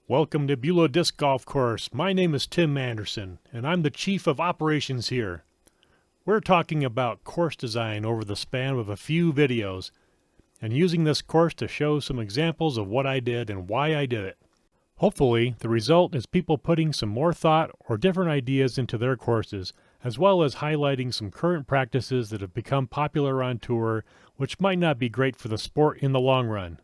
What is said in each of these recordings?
Welcome to Beulah Disc Golf Course. My name is Tim Anderson, and I'm the Chief of Operations here. We're talking about course design over the span of a few videos, and using this course to show some examples of what I did and why I did it. Hopefully, the result is people putting some more thought or different ideas into their courses, as well as highlighting some current practices that have become popular on tour, which might not be great for the sport in the long run.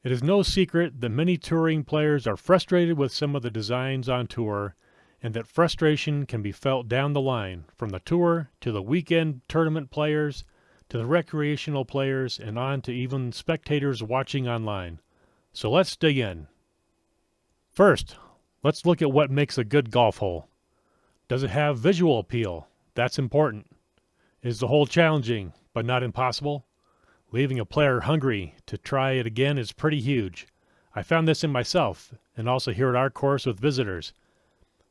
It is no secret that many touring players are frustrated with some of the designs on tour, and that frustration can be felt down the line, from the tour to the weekend tournament players, to the recreational players, and on to even spectators watching online. So let's dig in. First, let's look at what makes a good golf hole. Does it have visual appeal? That's important. Is the hole challenging, but not impossible? Leaving a player hungry to try it again is pretty huge. I found this in myself, and also here at our course with visitors.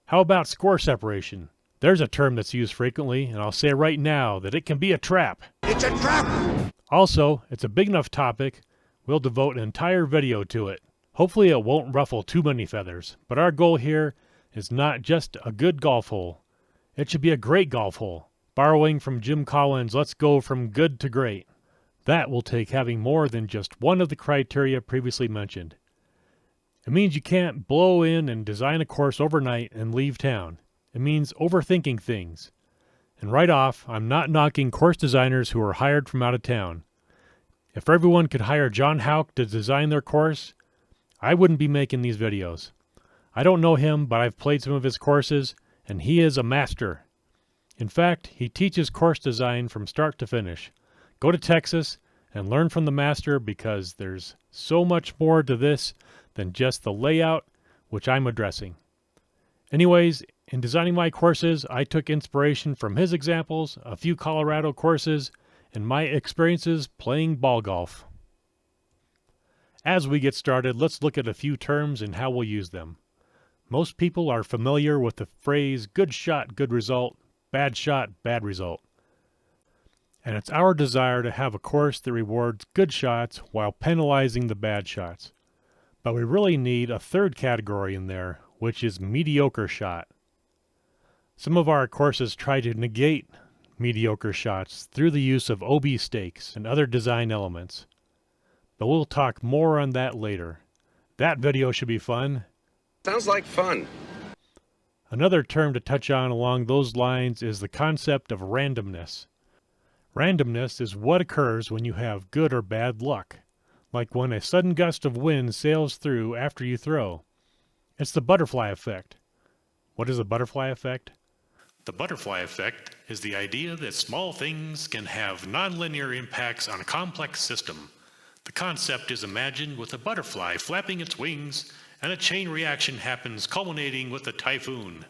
How about score separation? There's a term that's used frequently, and I'll say right now that it can be a trap. It's a trap! Also, it's a big enough topic, we'll devote an entire video to it. Hopefully it won't ruffle too many feathers, but our goal here is not just a good golf hole. It should be a great golf hole. Borrowing from Jim Collins' Let's Go From Good to Great. That will take having more than just one of the criteria previously mentioned. It means you can't blow in and design a course overnight and leave town. It means overthinking things. And right off, I'm not knocking course designers who are hired from out of town. If everyone could hire John Houck to design their course, I wouldn't be making these videos. I don't know him, but I've played some of his courses, and he is a master. In fact, he teaches course design from start to finish. Go to Texas and learn from the master, because there's so much more to this than just the layout, which I'm addressing. Anyways, in designing my courses, I took inspiration from his examples, a few Colorado courses, and my experiences playing ball golf. As we get started, let's look at a few terms and how we'll use them. Most people are familiar with the phrase good shot, good result, bad shot, bad result. And it's our desire to have a course that rewards good shots while penalizing the bad shots. But we really need a third category in there, which is mediocre shot. Some of our courses try to negate mediocre shots through the use of OB stakes and other design elements. But we'll talk more on that later. That video should be fun. Sounds like fun. Another term to touch on along those lines is the concept of randomness. Randomness is what occurs when you have good or bad luck, like when a sudden gust of wind sails through after you throw. It's the butterfly effect. What is the butterfly effect? The butterfly effect is the idea that small things can have nonlinear impacts on a complex system. The concept is imagined with a butterfly flapping its wings, and a chain reaction happens, culminating with a typhoon.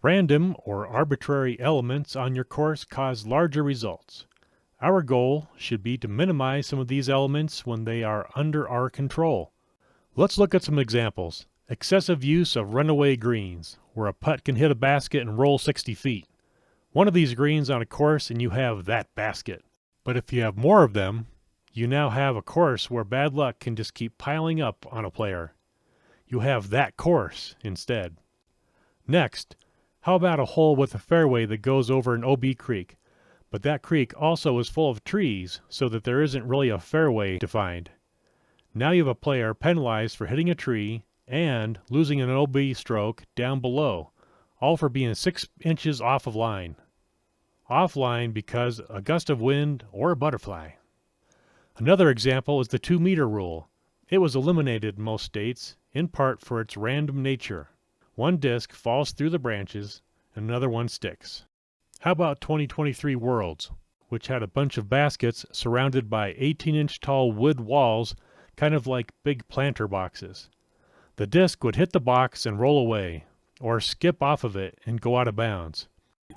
Random or arbitrary elements on your course cause larger results. Our goal should be to minimize some of these elements when they are under our control. Let's look at some examples. Excessive use of runaway greens, where a putt can hit a basket and roll 60 feet. One of these greens on a course and you have that basket. But if you have more of them, you now have a course where bad luck can just keep piling up on a player. You have that course instead. Next, how about a hole with a fairway that goes over an OB creek, but that creek also is full of trees so that there isn't really a fairway defined. Now you have a player penalized for hitting a tree and losing an OB stroke down below, all for being 6 inches off of line. Off line because a gust of wind or a butterfly. Another example is the 2-meter rule. It was eliminated in most states, in part for its random nature. One disc falls through the branches, and another one sticks. How about 2023 Worlds, which had a bunch of baskets surrounded by 18-inch tall wood walls, kind of like big planter boxes. The disc would hit the box and roll away, or skip off of it and go out of bounds.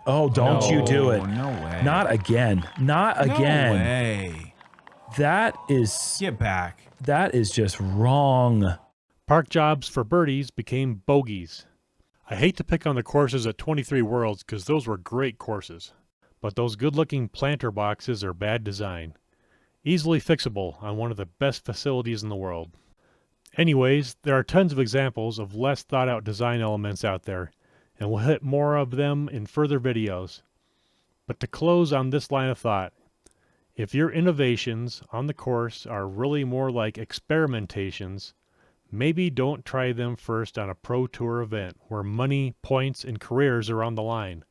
Oh, don't you do it. No way. Not again. Not again. No way. That is... Get back. That is just wrong. Park jobs for birdies became bogeys. I hate to pick on the courses at 23 Worlds because those were great courses. But those good-looking planter boxes are bad design. Easily fixable on one of the best facilities in the world. Anyways, there are tons of examples of less thought out design elements out there, and we'll hit more of them in further videos. But to close on this line of thought, if your innovations on the course are really more like experimentations, maybe don't try them first on a pro tour event where money, points, and careers are on the line.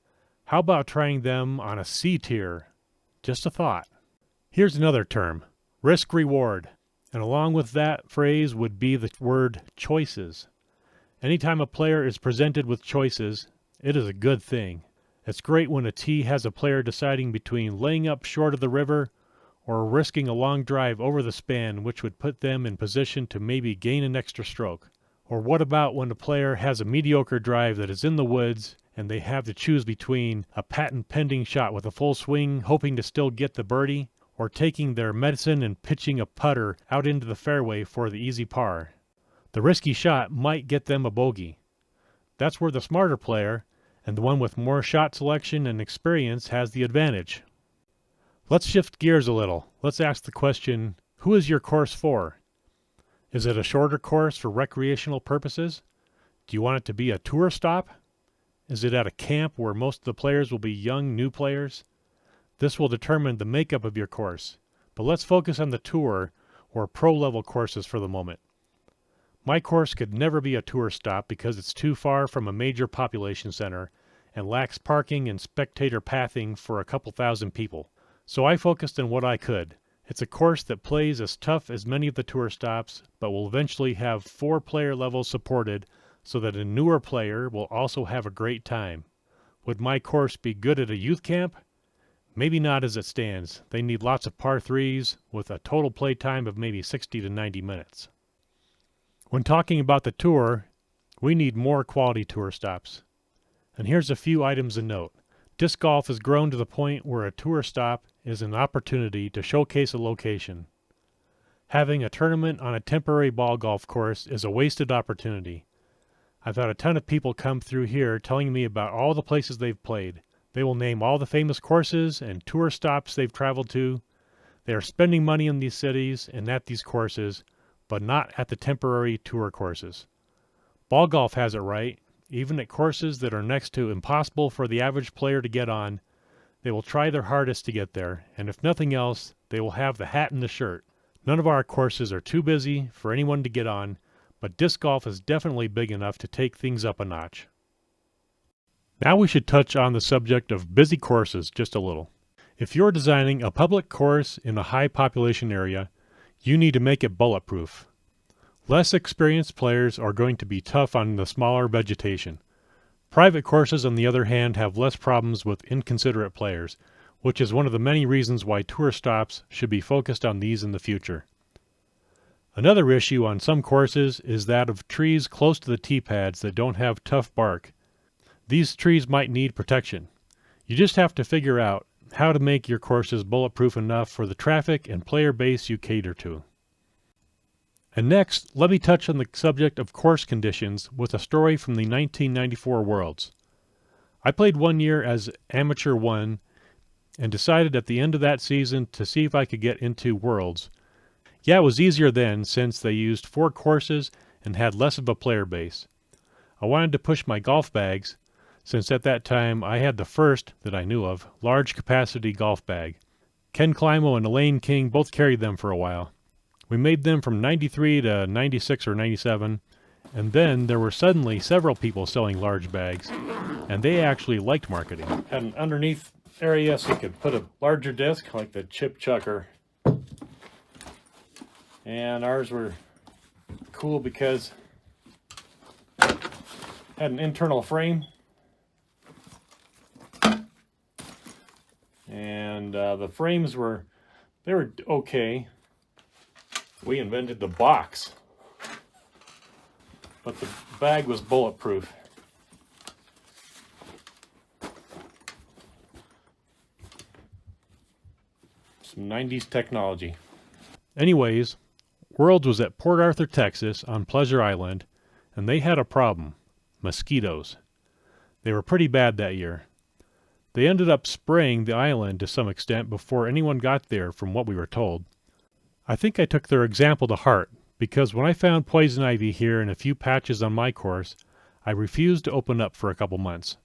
How about trying them on a C tier? Just a thought. Here's another term, risk-reward. And along with that phrase would be the word choices. Anytime a player is presented with choices, it is a good thing. It's great when a tee has a player deciding between laying up short of the river or risking a long drive over the span, which would put them in position to maybe gain an extra stroke. Or what about when a player has a mediocre drive that is in the woods and they have to choose between a patent-pending shot with a full swing hoping to still get the birdie, or taking their medicine and pitching a putter out into the fairway for the easy par. The risky shot might get them a bogey. That's where the smarter player, and the one with more shot selection and experience, has the advantage. Let's shift gears a little. Let's ask the question, who is your course for? Is it a shorter course for recreational purposes? Do you want it to be a tour stop? Is it at a camp where most of the players will be young, new players? This will determine the makeup of your course, but let's focus on the tour or pro-level courses for the moment. My course could never be a tour stop because it's too far from a major population center and lacks parking and spectator pathing for a couple thousand people. So I focused on what I could. It's a course that plays as tough as many of the tour stops, but will eventually have 4 player levels supported so that a newer player will also have a great time. Would my course be good at a youth camp? Maybe not as it stands. They need lots of par 3s with a total play time of maybe 60 to 90 minutes. When talking about the tour, we need more quality tour stops. And here's a few items to note. Disc golf has grown to the point where a tour stop is an opportunity to showcase a location. Having a tournament on a temporary ball golf course is a wasted opportunity. I've had a ton of people come through here telling me about all the places they've played. They will name all the famous courses and tour stops they've traveled to. They are spending money in these cities and at these courses, but not at the temporary tour courses. Ball golf has it right. Even at courses that are next to impossible for the average player to get on, they will try their hardest to get there, and if nothing else, they will have the hat and the shirt. None of our courses are too busy for anyone to get on, but disc golf is definitely big enough to take things up a notch. Now we should touch on the subject of busy courses just a little. If you're designing a public course in a high population area, you need to make it bulletproof. Less experienced players are going to be tough on the smaller vegetation. Private courses, on the other hand, have less problems with inconsiderate players, which is one of the many reasons why tour stops should be focused on these in the future. Another issue on some courses is that of trees close to the tee pads that don't have tough bark. These trees might need protection. You just have to figure out how to make your courses bulletproof enough for the traffic and player base you cater to. And next, let me touch on the subject of course conditions with a story from the 1994 Worlds. I played 1 year as Amateur 1 and decided at the end of that season to see if I could get into Worlds. Yeah, it was easier then since they used 4 courses and had less of a player base. I wanted to push my golf bags, since at that time I had the first, that I knew of, large capacity golf bag. Ken Climo and Elaine King both carried them for a while. We made them from 93 to 96 or 97, and then there were suddenly several people selling large bags, and they actually liked marketing. Had an underneath area so you could put a larger disc like the chip chucker. And ours were cool because it had an internal frame. And the frames were okay. We invented the box, but the bag was bulletproof. Some 90s technology. Anyways, Worlds was at Port Arthur, Texas on Pleasure Island, and they had a problem: mosquitoes. They were pretty bad that year. They ended up spraying the island to some extent before anyone got there, from what we were told. I think I took their example to heart, because when I found poison ivy here in a few patches on my course, I refused to open up for a couple months.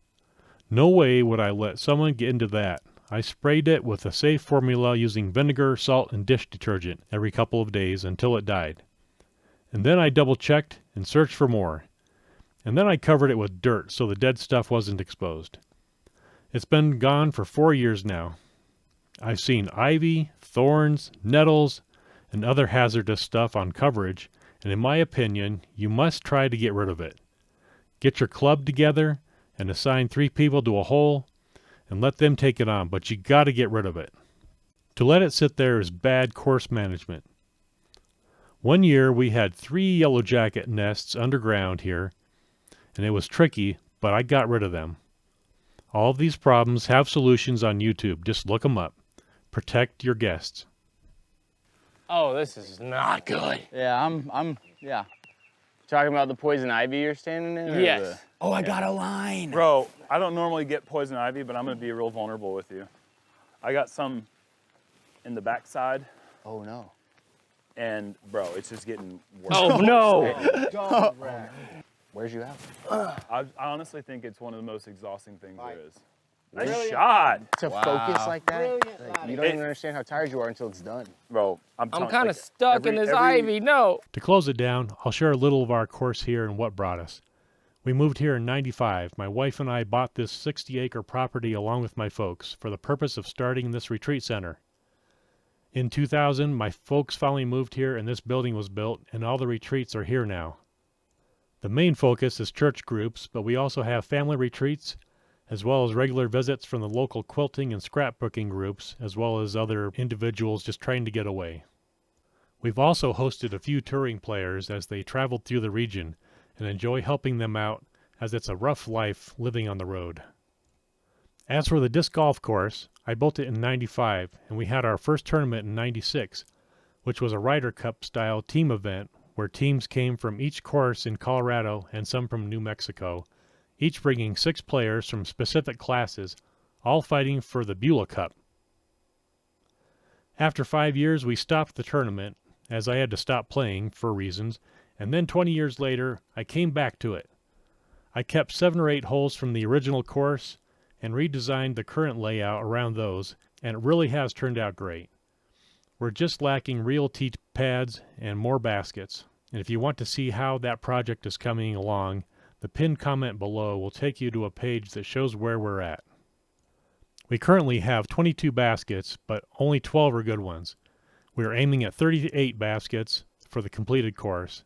No way would I let someone get into that. I sprayed it with a safe formula using vinegar, salt, and dish detergent every couple of days until it died. And then I double-checked and searched for more. And then I covered it with dirt so the dead stuff wasn't exposed. It's been gone for 4 years now. I've seen ivy, thorns, nettles, and other hazardous stuff on coverage, and in my opinion, you must try to get rid of it. Get your club together and assign 3 people to a hole and let them take it on, but you gotta get rid of it. To let it sit there is bad course management. One year we had 3 yellow jacket nests underground here, and it was tricky, but I got rid of them. All of these problems have solutions on YouTube. Just look them up. Protect your guests. Oh, this is not good. Yeah, yeah. Talking about the poison ivy you're standing in? or Yes. the- Oh, I got a line. Bro, I don't normally get poison ivy, but I'm gonna be real vulnerable with you. I got some in the backside, Oh, no. and bro, it's just getting worse. Oh, no. Where's you at? I honestly think it's one of the most exhausting things there is. Nice shot, To focus like that? Like, you don't even understand how tired you are until it's done. bro. I'm telling- kind of like, stuck in this ivy. No. To close it down, I'll share a little of our course here and what brought us. We moved here in '95. My wife and I bought this 60-acre property along with my folks for the purpose of starting this retreat center. In 2000, my folks finally moved here and this building was built, and all the retreats are here now. The main focus is church groups, but we also have family retreats, as well as regular visits from the local quilting and scrapbooking groups, as well as other individuals just trying to get away. We've also hosted a few touring players as they traveled through the region, and enjoy helping them out, as it's a rough life living on the road. As for the disc golf course, I built it in '95, and we had our first tournament in '96, which was a Ryder Cup style team event where teams came from each course in Colorado and some from New Mexico, each bringing 6 players from specific classes, all fighting for the Beulah Cup. After 5 years, we stopped the tournament, as I had to stop playing for reasons, and then 20 years later, I came back to it. I kept 7 or 8 holes from the original course and redesigned the current layout around those, and it really has turned out great. We're just lacking real tee pads and more baskets, and if you want to see how that project is coming along, the pinned comment below will take you to a page that shows where we're at. We currently have 22 baskets, but only 12 are good ones. We are aiming at 38 baskets for the completed course.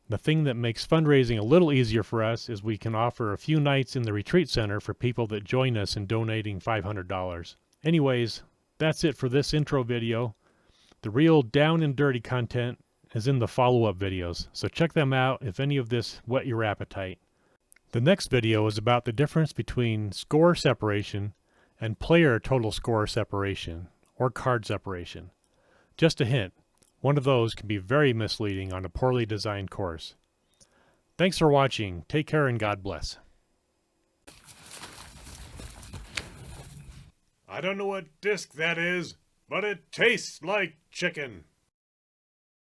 The thing that makes fundraising a little easier for us is we can offer a few nights in the retreat center for people that join us in donating $500. Anyways, that's it for this intro video. The real down and dirty content is in the follow-up videos, so check them out if any of this whet your appetite. The next video is about the difference between score separation and player total score separation, or card separation. Just a hint, one of those can be very misleading on a poorly designed course. Thanks for watching. Take care and God bless. I don't know what disc that is, but it tastes like chicken.